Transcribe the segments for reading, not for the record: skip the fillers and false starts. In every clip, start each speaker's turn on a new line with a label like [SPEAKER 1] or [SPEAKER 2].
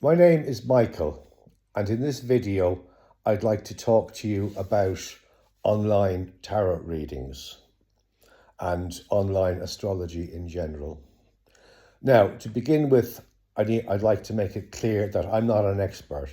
[SPEAKER 1] My name is Michael, and in this video, I'd like to talk to you about online tarot readings and online astrology in general. Now, to begin with, I'd like to make it clear that I'm not an expert.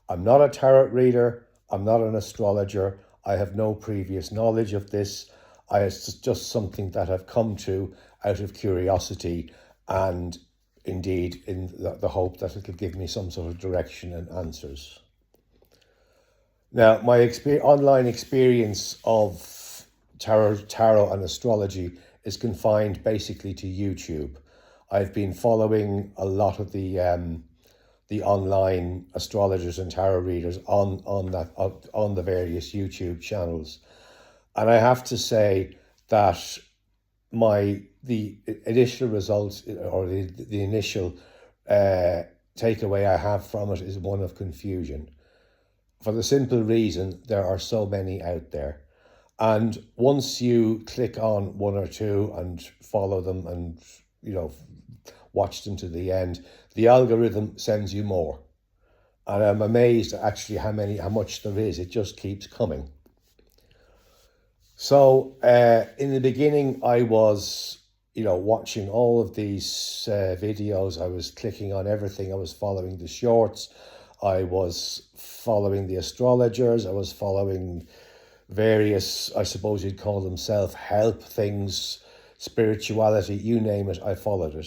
[SPEAKER 1] I'm not a tarot reader. I'm not an astrologer. I have no previous knowledge of this. It's just something that I've come to out of curiosity and indeed in the hope that it'll give me some sort of direction and answers. Now, my online experience of tarot and astrology is confined basically to YouTube. I've been following a lot of the online astrologers and tarot readers on the various YouTube channels, and I have to say that the initial results or the initial takeaway I have from it is one of confusion, for the simple reason there are so many out there. And once you click on one or two and follow them and, watch them to the end, the algorithm sends you more. And I'm amazed actually how much there is. It just keeps coming. So in the beginning, I was, watching all of these videos. I was clicking on everything. I was following the shorts. I was following the astrologers. I was following various, I suppose you'd call them self-help things, spirituality, you name it, I followed it.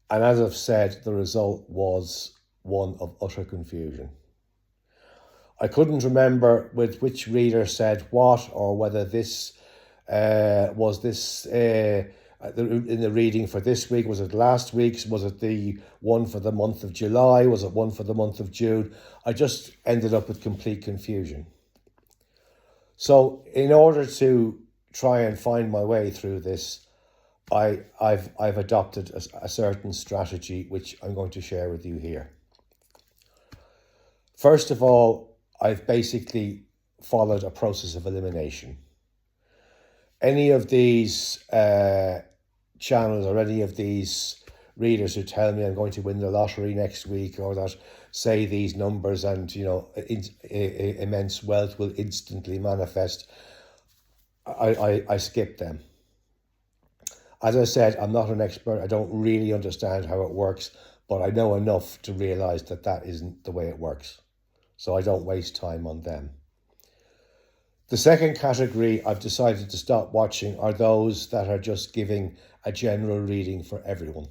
[SPEAKER 1] And as I've said, the result was one of utter confusion. I couldn't remember with which reader said what, or whether this was in the reading for this week. Was it last week's? Was it the one for the month of July? Was it one for the month of June? I just ended up with complete confusion. So in order to try and find my way through this, I've adopted a certain strategy which I'm going to share with you here. First of all, I've basically followed a process of elimination. Any of these channels or any of these readers who tell me I'm going to win the lottery next week, or that say these numbers and immense wealth will instantly manifest, I skip them. As I said, I'm not an expert. I don't really understand how it works, but I know enough to realize that that isn't the way it works. So I don't waste time on them. The second category I've decided to stop watching are those that are just giving a general reading for everyone.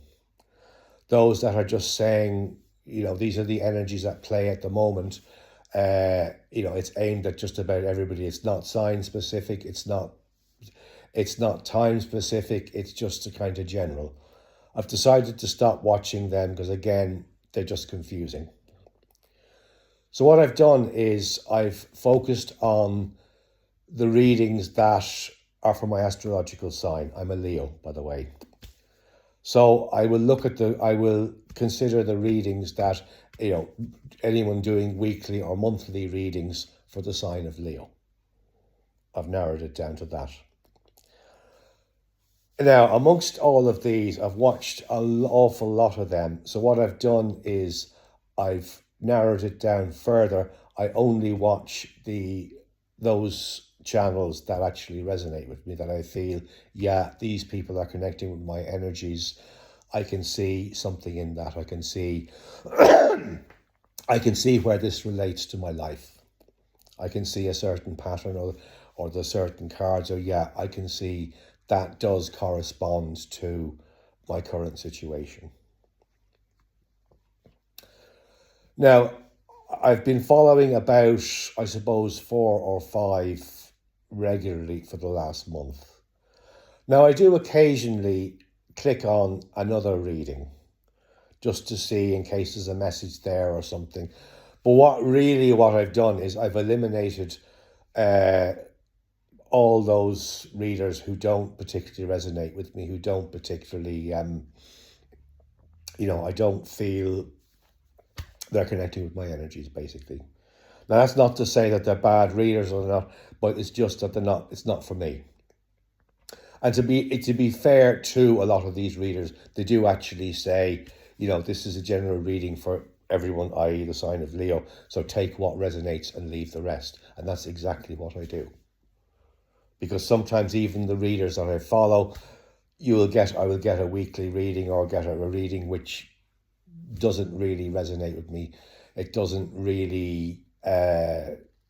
[SPEAKER 1] Those that are just saying, these are the energies at play at the moment. It's aimed at just about everybody. It's not sign specific. It's not time specific. It's just a kind of general. I've decided to stop watching them because, again, they're just confusing. So what I've done is I've focused on the readings that are for my astrological sign. I'm a Leo, by the way. So I will consider the readings that, anyone doing weekly or monthly readings for the sign of Leo. I've narrowed it down to that. Now, amongst all of these, I've watched an awful lot of them. So what I've done is I've narrowed it down further. I only watch those channels that actually resonate with me, that I feel, yeah, these people are connecting with my energies. I can see something in that. I can see where this relates to my life. I can see a certain pattern or the certain cards, or yeah, I can see that does correspond to my current situation. Now, I've been following about, I suppose, 4 or 5 regularly for the last month. Now, I do occasionally click on another reading just to see in case there's a message there or something. But what I've done is I've eliminated all those readers who don't particularly resonate with me, who don't particularly, I don't feel they're connecting with my energies, basically. Now, that's not to say that they're bad readers or not, but it's just that it's not for me. And to be fair to a lot of these readers, they do actually say, this is a general reading for everyone, i.e. the sign of Leo. So take what resonates and leave the rest. And that's exactly what I do. Because sometimes even the readers that I follow, I will get a weekly reading or get a reading which doesn't really resonate with me. It doesn't really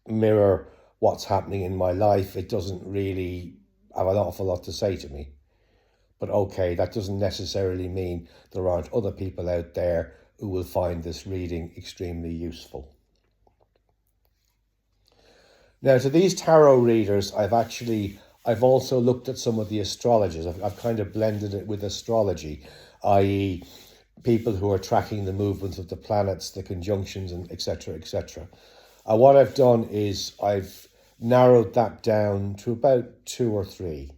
[SPEAKER 1] mirror what's happening in my life. It doesn't really have an awful lot to say to me. But okay, that doesn't necessarily mean there aren't other people out there who will find this reading extremely useful. Now, to these tarot readers, I've also looked at some of the astrologers. I've kind of blended it with astrology, i.e. people who are tracking the movements of the planets, the conjunctions, and etc., etc. And what I've done is I've narrowed that down to about 2 or 3.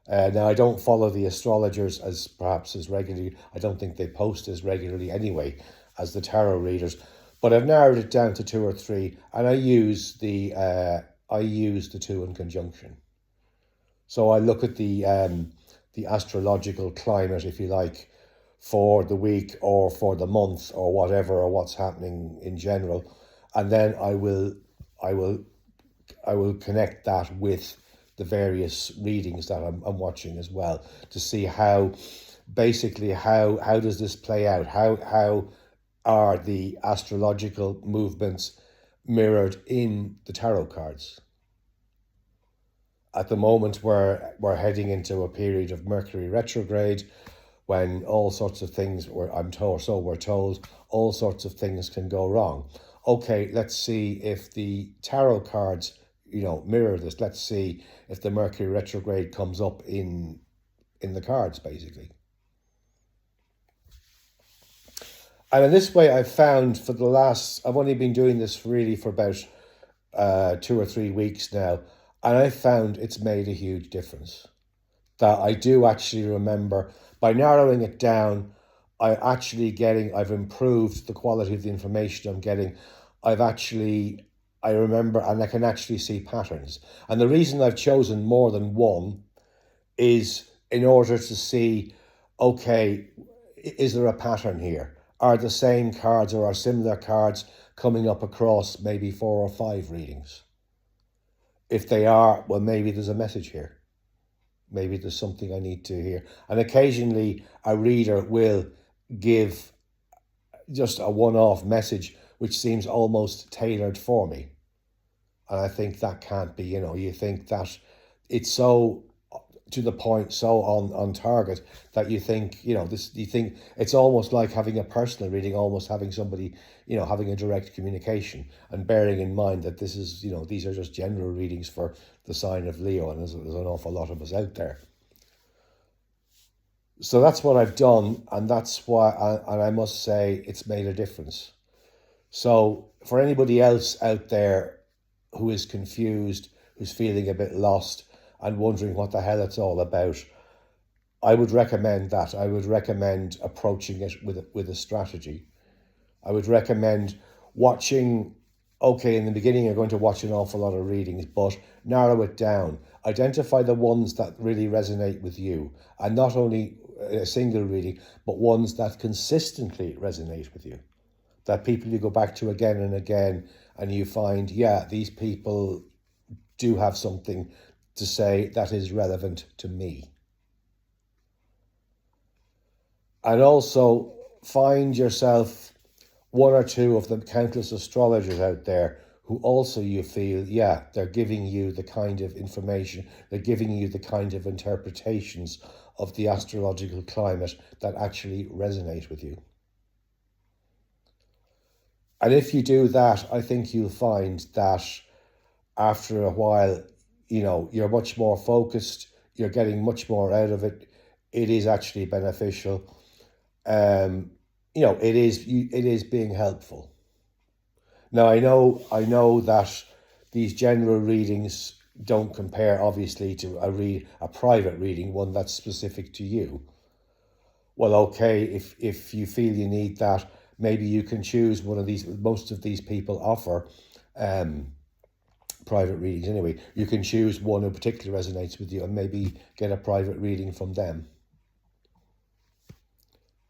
[SPEAKER 1] Now, I don't follow the astrologers as regularly. I don't think they post as regularly anyway as the tarot readers. But I've narrowed it down to 2 or 3, and I use the 2 in conjunction. So I look at the astrological climate, if you like, for the week or for the month or whatever, or what's happening in general, and then I will connect that with the various readings that I'm watching as well, to see how does this play out? How are the astrological movements mirrored in the tarot cards? At the moment, we're heading into a period of Mercury retrograde, when all sorts of things, we're told, all sorts of things can go wrong. Okay, let's see if the tarot cards, mirror this. Let's see if the Mercury retrograde comes up in the cards, basically. And in this way, I've found I've only been doing this really for about 2 or 3 weeks now, and I found it's made a huge difference. That I do actually remember, by narrowing it down, I've improved the quality of the information I'm getting. I remember, and I can actually see patterns. And the reason I've chosen more than one is in order to see, okay, is there a pattern here? Are the same cards or are similar cards coming up across maybe 4 or 5 readings? If they are, well, maybe there's a message here. Maybe there's something I need to hear. And occasionally a reader will give just a one-off message which seems almost tailored for me. And I think that can't be, you think that it's so to the point, so on target, that you think, you think it's almost like having a personal reading, almost having somebody, having a direct communication, and bearing in mind that this is, these are just general readings for the sign of Leo, and there's an awful lot of us out there. So that's what I've done, and that's why, and I must say it's made a difference. So for anybody else out there who is confused, who's feeling a bit lost and wondering what the hell it's all about, I would recommend that. I would recommend approaching it with a strategy. I would recommend watching, okay, in the beginning you're going to watch an awful lot of readings, but narrow it down. Identify the ones that really resonate with you, and not only a single reading, but ones that consistently resonate with you. That people you go back to again and again, and you find, yeah, these people do have something to say that is relevant to me. And also find yourself 1 or 2 of the countless astrologers out there who also you feel, yeah, they're giving you the kind of information, they're giving you the kind of interpretations of the astrological climate that actually resonate with you. And if you do that, I think you'll find that after a while, you're much more focused, you're getting much more out of it. It is actually beneficial. It is being helpful. Now, I know that these general readings don't compare, obviously, to a private reading, one that's specific to you. Well, okay, if you feel you need that, maybe you can choose one of these. Most of these people offer private readings anyway. You can choose one who particularly resonates with you and maybe get a private reading from them.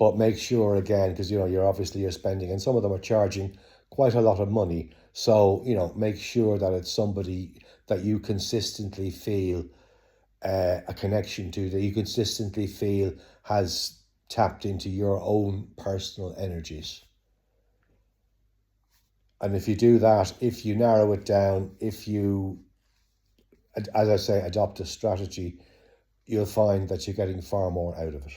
[SPEAKER 1] But make sure again, because you're spending, and some of them are charging quite a lot of money. So make sure that it's somebody that you consistently feel a connection to, that you consistently feel has tapped into your own personal energies. And if you do that, if you narrow it down, if you, as I say, adopt a strategy, you'll find that you're getting far more out of it.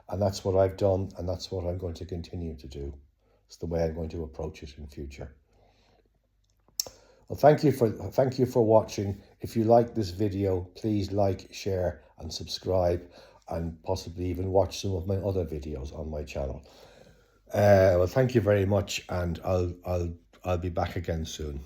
[SPEAKER 1] And that's what I've done, and that's what I'm going to continue to do. It's the way I'm going to approach it in future. Well, thank you for watching. If you like this video, please like, share, and subscribe, and possibly even watch some of my other videos on my channel. Well, thank you very much, and I'll be back again soon.